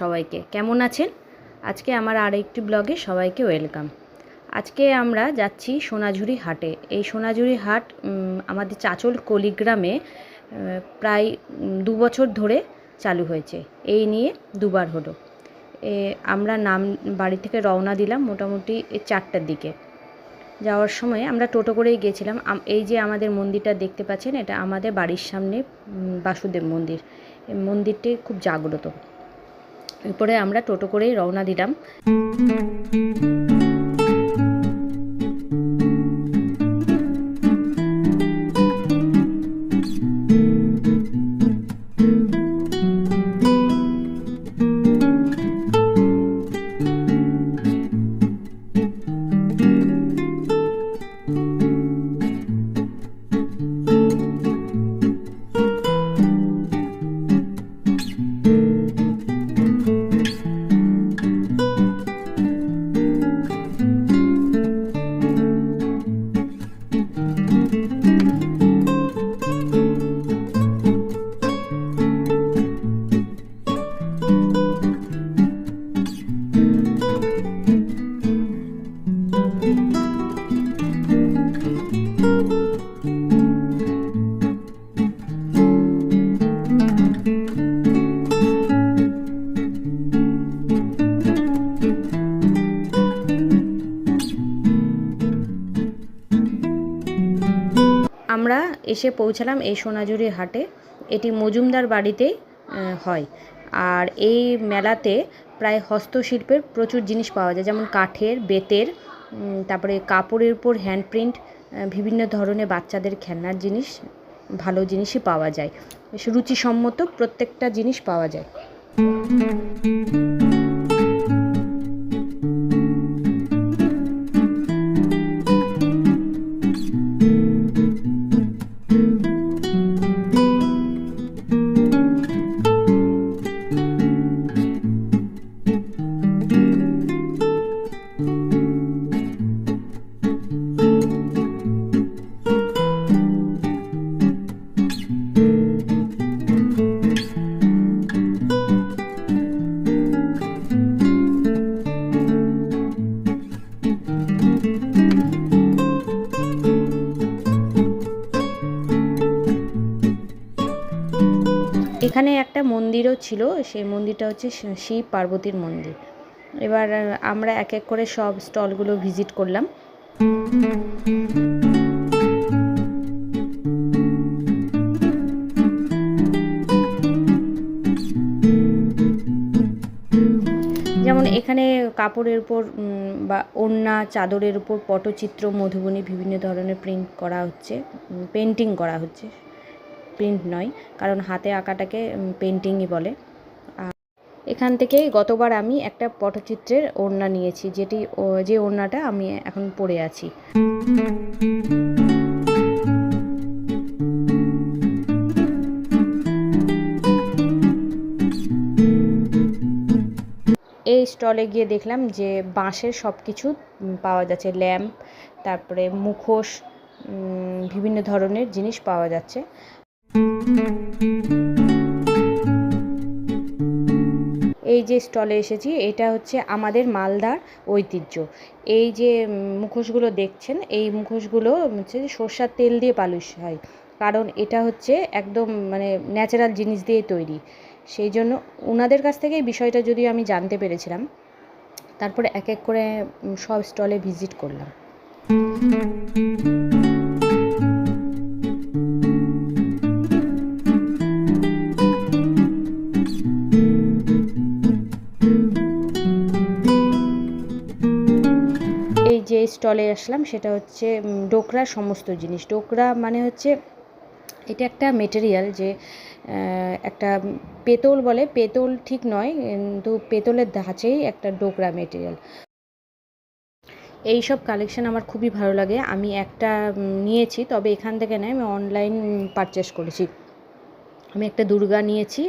সবাইকে, কেমন আছেন? আজকে আমার আরেকটি ব্লগে সবাইকে ওয়েলকাম। আজকে আমরা যাচ্ছি সোনাঝুরি হাটে। এই সোনাঝুরি হাট আমাদের চাঁচল কলিগ্রামে প্রায় 2 বছর ধরে চালু হয়েছে। এই নিয়ে দুবার হলো। আমরা বাড়ি থেকে রওনা দিলাম মোটামুটি 4টার দিকে। যাওয়ার সময় আমরা টোটো করেই গেছিলাম। এই যে আমাদের মন্দিরটা দেখতে পাচ্ছেন, এটা আমাদের বাড়ির সামনে বাসুদেব মন্দির। এই মন্দিরটি খুব জাগ্রত। এরপরে আমরা টোটো করেই রওনা দিলাম। আমরা এসে পৌঁছালাম এই সোনাঝুরি হাটে। এটি মজুমদার বাড়িতেই হয়। আর এই মেলাতে প্রায় হস্তশিল্পের প্রচুর জিনিস পাওয়া যায়, যেমন কাঠের, বেতের, তারপরে কাপড়ের উপর হ্যান্ড প্রিন্ট, বিভিন্ন ধরনের বাচ্চাদের খেলনার জিনিস, ভালো জিনিসই পাওয়া যায়। বেশ রুচিসম্মত প্রত্যেকটা জিনিস পাওয়া যায়। এখানে একটা মন্দিরও ছিল, সেই মন্দিরটা হচ্ছে শিব পার্বতীর মন্দির। এবার আমরা এক এক করে সব স্টলগুলো ভিজিট করলাম। যেমন এখানে কাপড়ের উপর বা ওড়না, চাদরের উপর পটচিত্র, মধুবনী, বিভিন্ন ধরনের প্রিন্ট করা হচ্ছে, পেন্টিং করা হচ্ছে। প্রিন্ট নয়, কারণ হাতে আঁকাটাকে পেন্টিংই বলে। এখান থেকে গতবার আমি একটা পটচিত্রের ওড়না নিয়েছি, যে ওড়নাটা আমি এখন পরে আছি। এই স্টলে গিয়ে দেখলাম যে বাঁশের সব কিছু পাওয়া যাচ্ছে, ল্যাম্প, তারপরে মুখোশ, বিভিন্ন ধরনের জিনিস পাওয়া যাচ্ছে। এই যে স্টলে এসেছি, এটা হচ্ছে আমাদের মালদার ঐতিহ্য। এই যে মুখোশগুলো দেখছেন, এই মুখোশগুলো হচ্ছে সরষের তেল দিয়ে পালিশ হয়, কারণ এটা হচ্ছে একদম মানে ন্যাচারাল জিনিস দিয়ে তৈরি। সেই জন্য ওনাদের কাছ থেকে এই বিষয়টা যদিও আমি জানতে পেরেছিলাম। তারপরে এক এক করে সব স্টলে ভিজিট করলাম। এই যে স্টলে আসলাম সেটা হচ্ছে ডোকরার সমস্ত জিনিস। ডোকরা মানে হচ্ছে এটা একটা মেটেরিয়াল, যে একটা পেতল বলে, পেতল ঠিক নয়, কিন্তু পেতলের ধাঁচেই একটা ডোকরা মেটেরিয়াল। এই সব কালেকশান আমার খুবই ভালো লাগে। আমি একটা নিয়েছি, তবে এখান থেকে নয়, আমি অনলাইন পারচেস করেছি। আমি একটা দুর্গা নিয়েছি,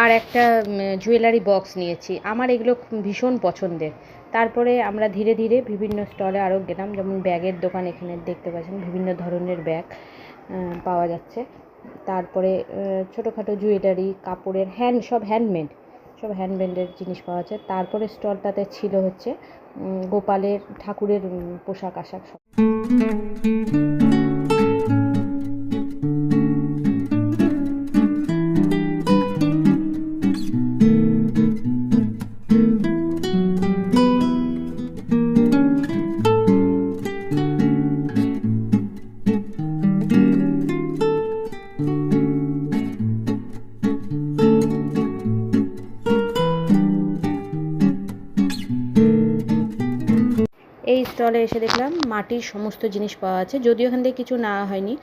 আর একটা জুয়েলারি বক্স নিয়েছি। আমার এগুলো ভীষণ পছন্দের। তারপরে আমরা ধীরে ধীরে বিভিন্ন স্টলে আরও গেলাম, যেমন ব্যাগের দোকান, এখানে দেখতে পাচ্ছেন বিভিন্ন ধরনের ব্যাগ পাওয়া যাচ্ছে। তারপরে ছোটোখাটো জুয়েলারি, কাপড়ের সব হ্যান্ডমেডের জিনিস পাওয়া যায়। তারপরে স্টলটাতে ছিল হচ্ছে গোপালের ঠাকুরের পোশাক আশাক সব। এই স্টলে এসে দেখলাম মাটির সমস্ত জিনিস পাওয়া আছে, যদিও এখান থেকে কিছু নেওয়া হয়নি,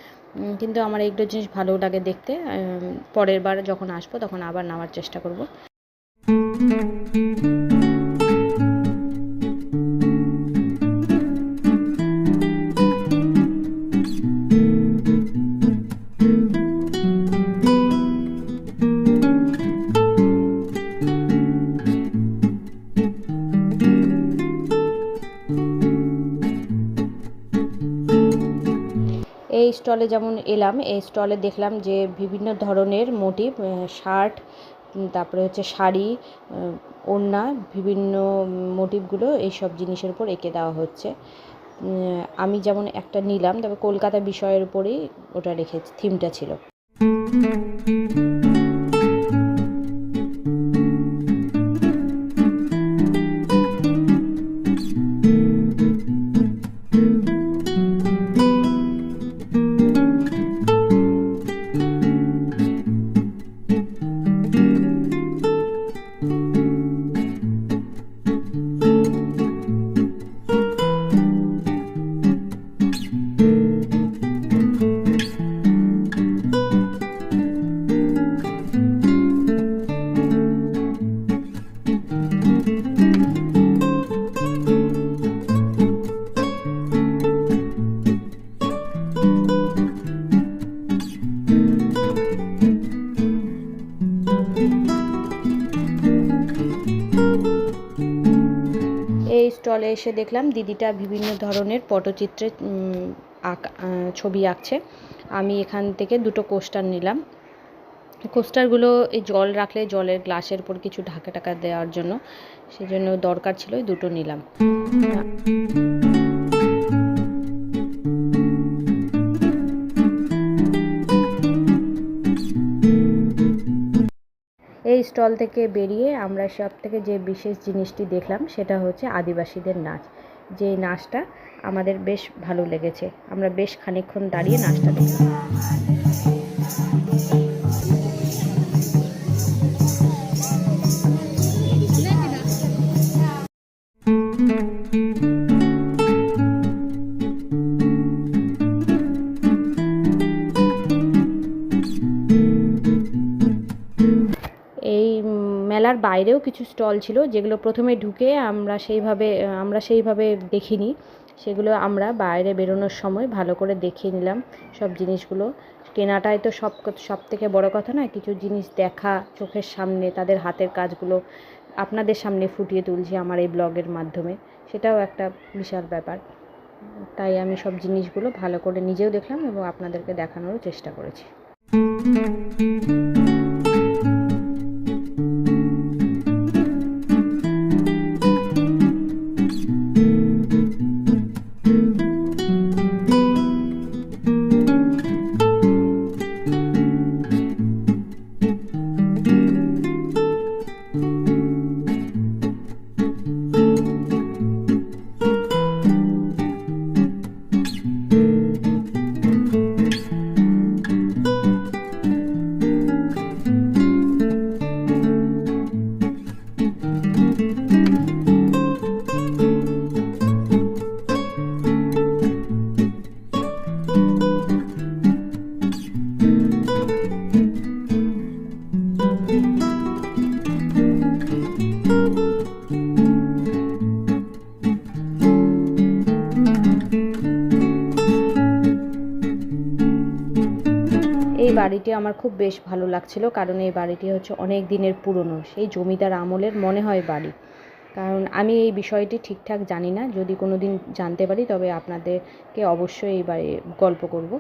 কিন্তু আমার এইগুলো জিনিস ভালো লাগে দেখতে। পরের বার যখন আসবো তখন আবার নেওয়ার চেষ্টা করব। এই স্টলে যেমন এলাম, এই স্টলে দেখলাম যে বিভিন্ন ধরনের মোটিভ, শার্ট, তারপরে হচ্ছে শাড়ি, ওড়না, বিভিন্ন মোটিভগুলো এইসব জিনিসের উপর এঁকে দেওয়া হচ্ছে। আমি যেমন একটা নিলাম, তবে কলকাতা বিষয়ের উপরেই ওটা রেখেছি, থিমটা ছিল। এই স্টলে এসে দেখলাম দিদিটা বিভিন্ন ধরনের পটচিত্রে ছবি আঁকছে। আমি এখান থেকে দুটো কোস্টার নিলাম। কোস্টারগুলো এই জল রাখলে জলের গ্লাসের উপর কিছু ঢাকা টাকা দেওয়ার জন্য, সেজন্য দরকার ছিল, দুটো নিলাম। এই স্টল থেকে বেরিয়ে আমরা সব থেকে যে বিশেষ জিনিসটি দেখলাম সেটা হচ্ছে আদিবাসীদের নাচ। যে নাচটা আমাদের বেশ ভালো লেগেছে, আমরা বেশ খানিকক্ষণ দাঁড়িয়ে নাচটা দেখলাম। এই মেলার বাইরেও কিছু স্টল ছিল, যেগুলো প্রথমে ঢুকে আমরা সেইভাবে দেখিনি। সেগুলো আমরা বাইরে বেরোনোর সময় ভালো করে দেখিয়ে নিলাম সব জিনিসগুলো। কেনাটাই তো সব থেকে বড় কথা না, কিছু জিনিস দেখা চোখের সামনে, তাদের হাতের কাজগুলো আপনাদের সামনে ফুটিয়ে তুলছি আমার এই ব্লগের মাধ্যমে, সেটাও একটা বিশাল ব্যাপার। তাই আমি সব জিনিসগুলো ভালো করে নিজেও দেখলাম এবং আপনাদেরকে দেখানোরও চেষ্টা করেছি। এই বাড়িটি আমার খুব বেশ ভালো লাগছিল, কারণ এই বাড়িটি হচ্ছে অনেক দিনের পুরনো, সেই জমিদার আমলের মনে হয় বাড়ি। কারণ আমি এই বিষয়টি ঠিকঠাক জানি না, যদি কোনো দিন জানতে পারি তবে আপনাদেরকে অবশ্যই এই বাড়ি গল্প করব।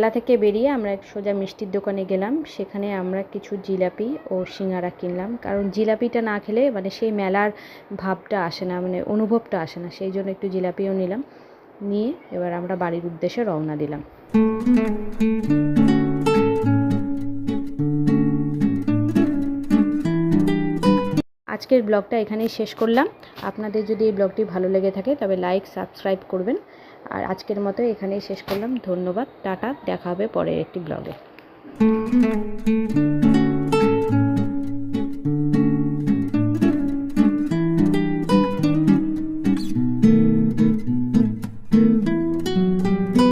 মেলা থেকে বেরিয়ে আমরা সোজা মিষ্টির দোকানে গেলাম। সেখানে আমরা কিছু জিলাপি ও সিঙ্গারা কিনলাম, কারণ জিলাপিটা না খেলে মানে সেই মেলার ভাবটা আসে না, মানে অনুভবটা আসে না। সেই জন্য একটু জিলাপিও নিলাম, নিয়ে এবার আমরা বাড়ির উদ্দেশ্যে রওনা দিলাম। আজকের ব্লগটা এখানেই শেষ করলাম। আপনাদের যদি এই ব্লগটি ভালো লেগে থাকে তবে লাইক সাবস্ক্রাইব করবেন। আর আজকের মতো এখানেই শেষ করলাম। ধন্যবাদ, টাটা, দেখা হবে পরের একটি ব্লগে।